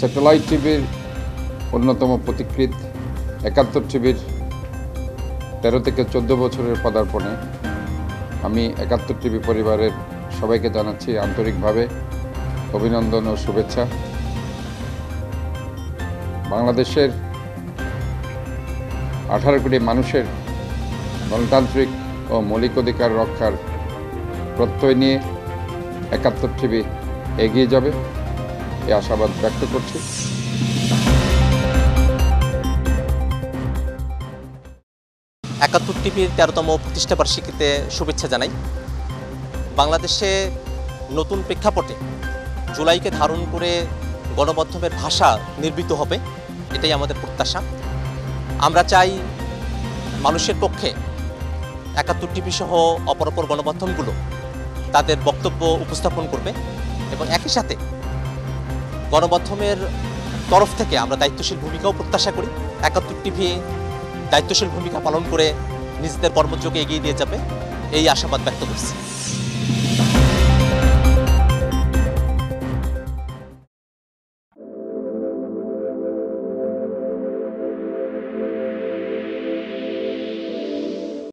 Satellite টিভির অন্যতম পথিকৃৎ ৭১ টিভির ১৩ থেকে ১৪ বছরের পদার্পণে আমি ৭১ টিভি পরিবারের সবাইকে জানাচ্ছি আন্তরিকভাবে অভিনন্দন ও শুভেচ্ছা। বাংলাদেশের ১৮ কোটি মানুষের গণতান্ত্রিক ও মৌলিক অধিকার রক্ষার প্রত্যয় নিয়ে ৭১ টিভি এগিয়ে যাবে এই আশাবাদ ব্যক্ত করছি। ৭১ টিভির ১৩তম প্রতিষ্ঠাবার্ষিকীতে শুভেচ্ছা জানাই। বাংলাদেশে নতুন প্রেক্ষাপটে জুলাইকে ধারণ করে গণমাধ্যমের ভাষা নির্মিত হবে, এটাই আমাদের প্রত্যাশা। আমরা চাই মানুষের পক্ষে ৭১ টিভি সহ অপর গণমাধ্যমগুলো তাদের বক্তব্য উপস্থাপন করবে এবং একই সাথে গণমাধ্যমের তরফ থেকে আমরা দায়িত্বশীল ভূমিকাও প্রত্যাশা করি। ৭১ টিভি দায়িত্বশীল ভূমিকা পালন করে নিজেদের কর্মযোগে এগিয়ে নিয়ে যাবে, এই আশাবাদ ব্যক্ত করছি।